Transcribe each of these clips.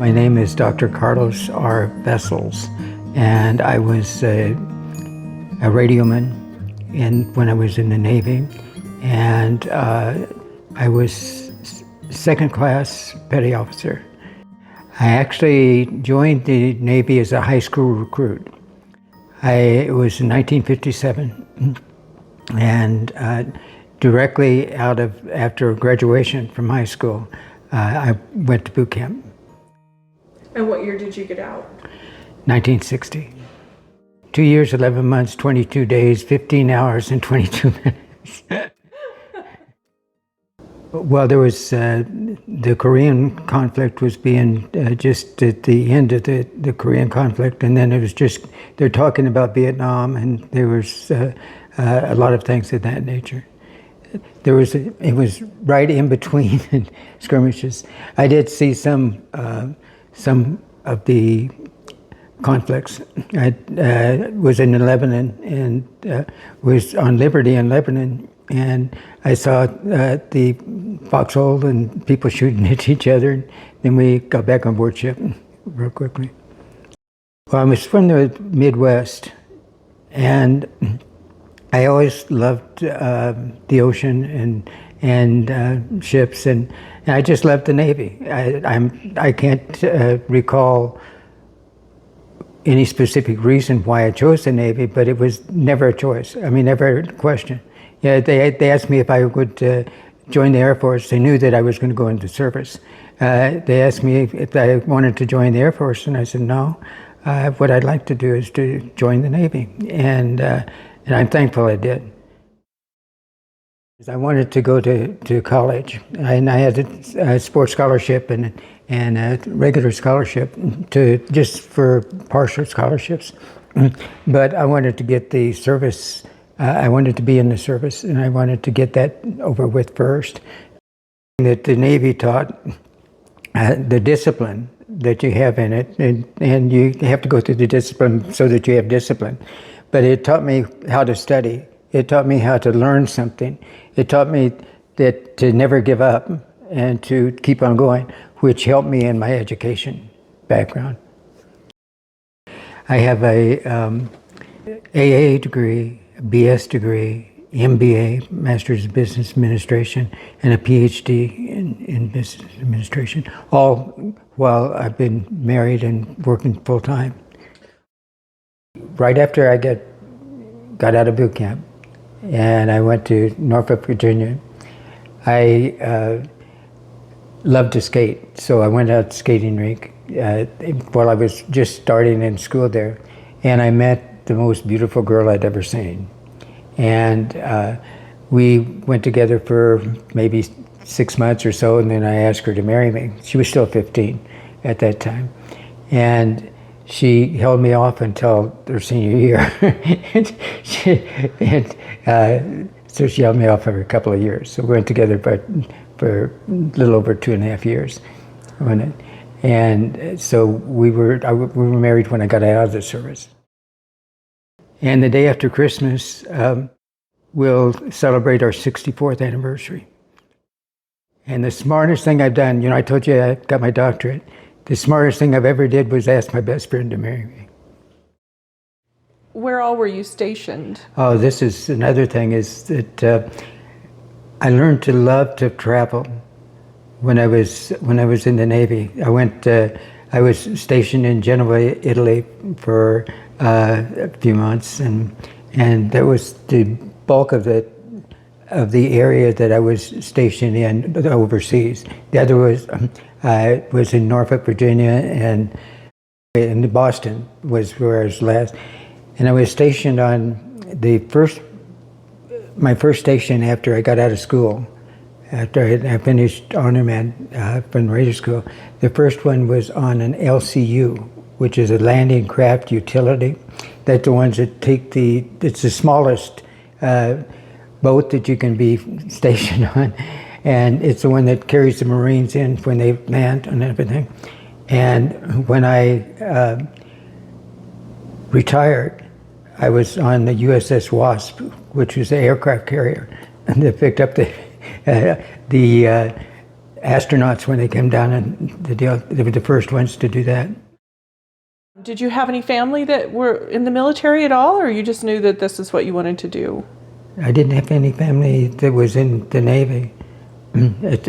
My name is Dr. Carlos R Vessels, and I was a radioman when I was in the Navy, and I was second class petty officer. I actually joined the Navy as a high school recruit. It was in 1957, and directly after graduation from high school, I went to boot camp. And what year did you get out? 1960. 2 years, 11 months, 22 days, 15 hours, and 22 minutes. Well, there was the Korean conflict was being just at the end of the Korean conflict, and then it was just, they're talking about Vietnam, and there was a lot of things of that nature. It was right in between skirmishes. I did see some of the conflicts. I was in Lebanon and was on liberty in Lebanon, and I saw the foxhole and people shooting at each other. Then we got back on board ship real quickly. Well, I was from the Midwest, and I always loved the ocean and ships, and I just loved the Navy. I can't recall any specific reason why I chose the Navy, but it was never a choice. I mean, never a question. Yeah, they asked me if I would join the Air Force. They knew that I was going to go into service. They asked me if I wanted to join the Air Force, and I said no. What I'd like to do is to join the Navy, and I'm thankful I did. I wanted to go to college, and I had a sports scholarship and a regular scholarship just for partial scholarships. But I wanted to get the service. I wanted to be in the service, and I wanted to get that over with first. That the Navy taught the discipline that you have in it, and you have to go through the discipline so that you have discipline. But it taught me how to study. It taught me how to learn something. It taught me that to never give up and to keep on going, which helped me in my education background. I have a AA degree, a BS degree, MBA, Master's of Business Administration, and a PhD in Business Administration, all while I've been married and working full time. Right after I got out of boot camp, and I went to Norfolk, Virginia. I loved to skate, so I went out to skating rink while I was just starting in school there, and I met the most beautiful girl I'd ever seen. And we went together for maybe 6 months or so, and then I asked her to marry me. She was still 15 at that time. And she held me off until her senior year. So she held me off for a couple of years. So we went together for a little over 2.5 years. And so we were married when I got out of the service. And the day after Christmas, we'll celebrate our 64th anniversary. And the smartest thing I've done, I told you I got my doctorate. The smartest thing I've ever did was ask my best friend to marry me. Where all were you stationed? Oh, this is another thing, is that I learned to love to travel when I was in the Navy. I was stationed in Genoa, Italy for a few months, and that was the bulk of the area that I was stationed in overseas. The other was in Norfolk, Virginia, and in Boston was where I was last. And I was stationed on my first station after I got out of school, after I finished honorman from radio school. The first one was on an LCU, which is a landing craft utility. That's the ones that it's the smallest boat that you can be stationed on. And it's the one that carries the Marines in when they land and everything. And when I retired, I was on the USS Wasp, which was the aircraft carrier, and they picked up the astronauts when they came down, and they were the first ones to do that. Did you have any family that were in the military at all, or you just knew that this is what you wanted to do? I didn't have any family that was in the Navy.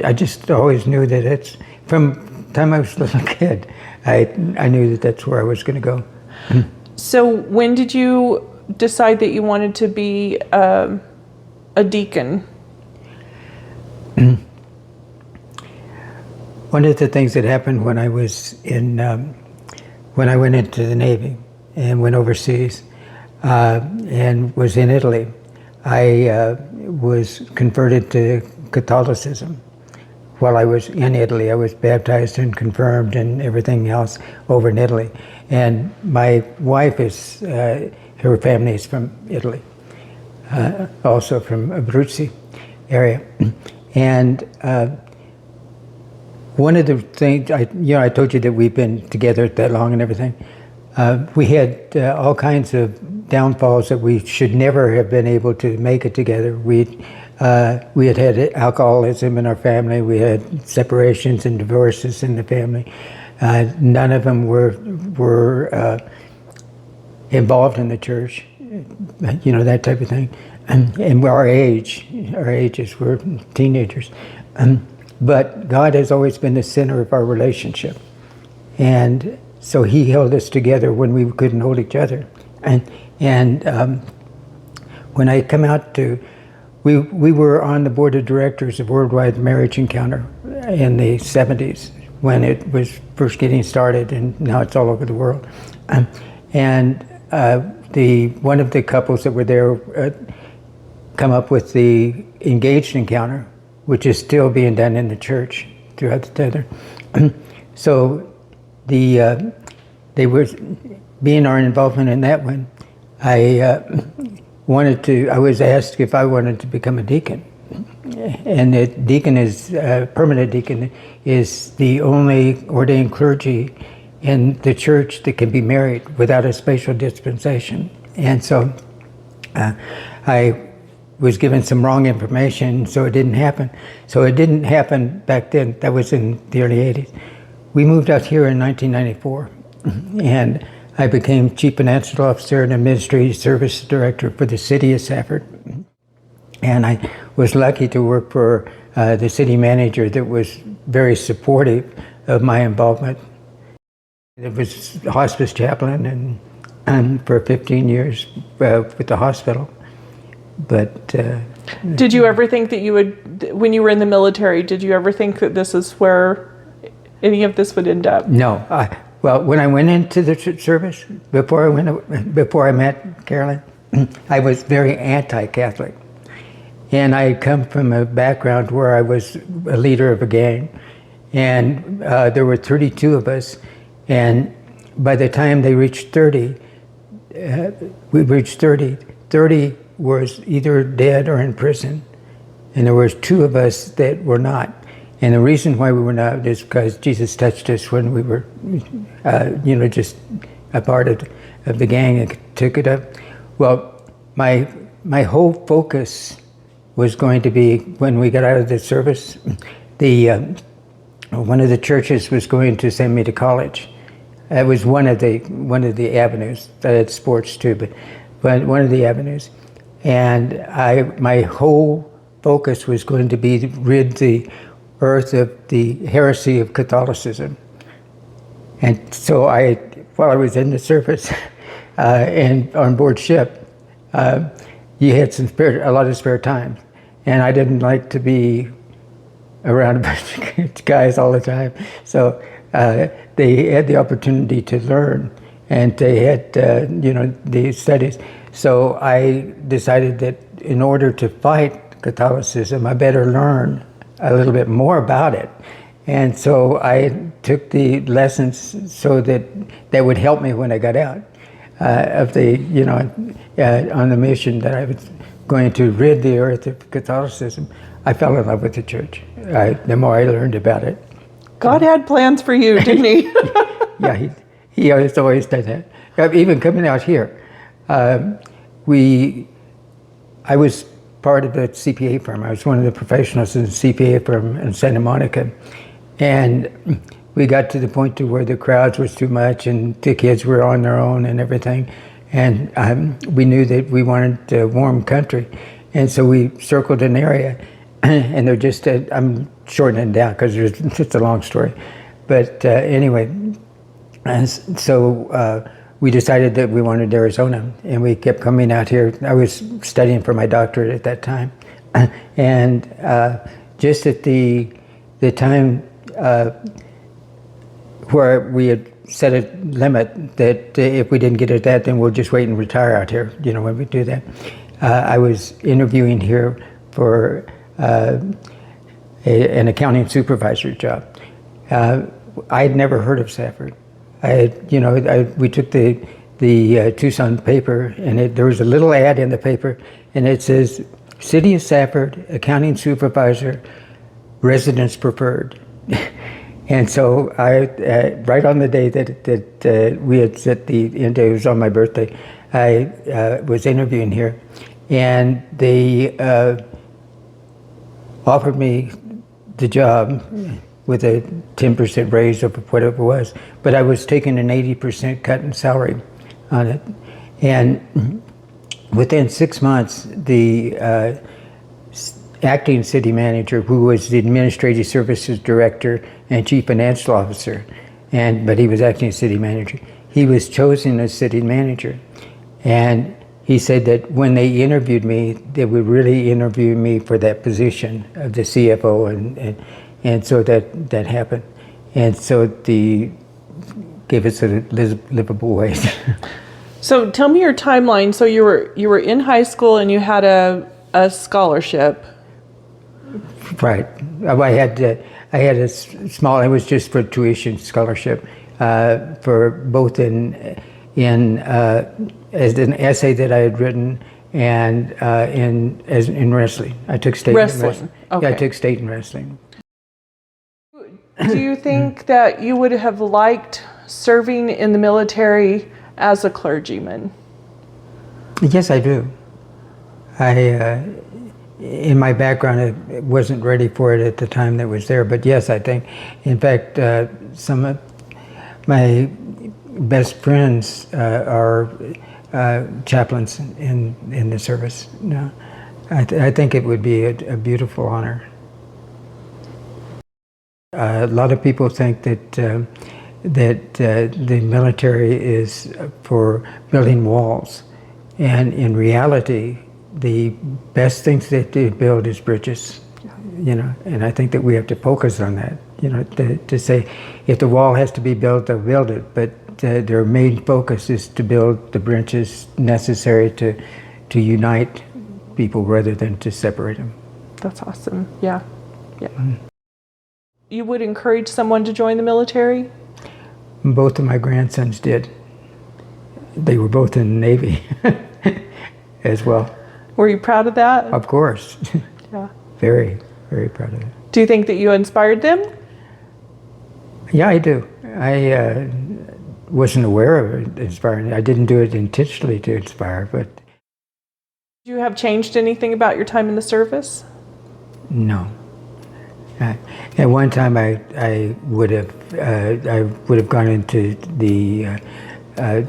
I just always knew that it's, from the time I was a little kid, I knew that that's where I was going to go. So when did you decide that you wanted to be a deacon? One of the things that happened when I was in, when I went into the Navy and went overseas and was in Italy, I was converted to Catholicism. While I was in Italy, I was baptized and confirmed and everything else over in Italy. And my wife is, her family is from Italy, also from Abruzzi area. And one of the things, I told you that we've been together that long and everything. We had all kinds of downfalls that we should never have been able to make it together. We had alcoholism in our family. We had separations and divorces in the family. None of them were involved in the church, that type of thing. And our ages were teenagers. But God has always been the center of our relationship. And so he held us together when we couldn't hold each other. And when I come out to, we were on the board of directors of Worldwide Marriage Encounter in the 70s when it was first getting started, and now it's all over the world. And one of the couples that were there come up with the engaged encounter, which is still being done in the church throughout the tether. So they were, being our involvement in that one, I was asked if I wanted to become a deacon. And a deacon is, permanent deacon is the only ordained clergy in the church that can be married without a special dispensation. And so I was given some wrong information, so it didn't happen. So it didn't happen back then. That was in the early 80s. We moved out here in 1994, and I became Chief Financial Officer and Administrative Service Director for the city of Safford. And I was lucky to work for the city manager that was very supportive of my involvement. It was hospice chaplain and for 15 years with the hospital. But did you ever think that you would, when you were in the military, did you ever think that this is where any of this would end up? No. Well, when I went into the service, before I met Carolyn, I was very anti-Catholic. And I come from a background where I was a leader of a gang. And there were 32 of us. And by the time they reached 30, we reached 30. 30 was either dead or in prison. And there was 2 of us that were not. And the reason why we were not is because Jesus touched us when we were, just a part of the gang and took it up. Well, my whole focus was going to be, when we got out of the service, one of the churches was going to send me to college. That was one of the avenues. I had sports too, but one of the avenues. And my whole focus was going to be to rid the earth of the heresy of Catholicism. And so while I was in the service and on board ship, you had a lot of spare time. And I didn't like to be around a bunch of guys all the time. So they had the opportunity to learn, and they had, the studies. So I decided that in order to fight Catholicism, I better learn a little bit more about it. And so I took the lessons so that would help me when I got out of on the mission that I was going to rid the earth of Catholicism. I fell in love with the church. The more I learned about it. God had plans for you, didn't he? Yeah, he has always done that. Even coming out here, I was part of the CPA firm. I was one of the professionals in the CPA firm in Santa Monica. And we got to the point to where the crowds was too much and the kids were on their own and everything. And we knew that we wanted a warm country. And so we circled an area. And they're just, I'm shortening it down because it's a long story. But anyway, so we decided that we wanted Arizona, and we kept coming out here. I was studying for my doctorate at that time. And just at the time where we had set a limit that if we didn't get at that, then we'll just wait and retire out here, you know, when we do that. I was interviewing here for an accounting supervisor job. I had never heard of Safford. We took the Tucson paper, and there was a little ad in the paper, and it says, City of Safford, accounting supervisor, residence preferred. And so I, right on the day that we had set the end, it was on my birthday, I was interviewing here, and they offered me the job with a 10% raise of whatever it was, but I was taking an 80% cut in salary on it. And within 6 months, the acting city manager, who was the administrative services director and chief financial officer, but he was acting city manager, he was chosen as city manager. And he said that when they interviewed me, they would really interview me for that position of the CFO, and so that happened. And so gave us a livable wage. So tell me your timeline. So you were in high school and you had a scholarship. Right. I had a small. It was just for tuition scholarship for both in as an essay that I had written and in wrestling. I took state Wrestling. in wrestling. Okay. Yeah, I took state in wrestling. Do you think that you would have liked serving in the military as a clergyman? Yes, I do. In my background, I wasn't ready for it at the time that was there, but yes, I think. In fact, some of my best friends are chaplains in the service. No, I think it would be a beautiful honor. A lot of people think that the military is for building walls, and in reality, the best things that they build is bridges. You know, and I think that we have to focus on that. You know, to say if the wall has to be built, they'll build it, but their main focus is to build the bridges necessary to unite people rather than to separate them. That's awesome. Yeah. You would encourage someone to join the military? Both of my grandsons did. They were both in the Navy as well. Were you proud of that? Of course. Yeah. Very, very proud of it. Do you think that you inspired them? Yeah, I do. I wasn't aware of it inspiring. I didn't do it intentionally to inspire, but... Do you have changed anything about your time in the service? No. At one time, I would have gone into the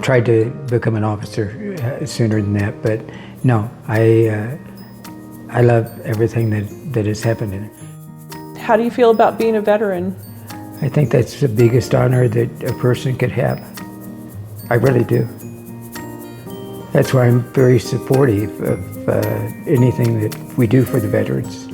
tried to become an officer sooner than that, but no, I love everything that has happened in it. How do you feel about being a veteran? I think that's the biggest honor that a person could have. I really do. That's why I'm very supportive of anything that we do for the veterans.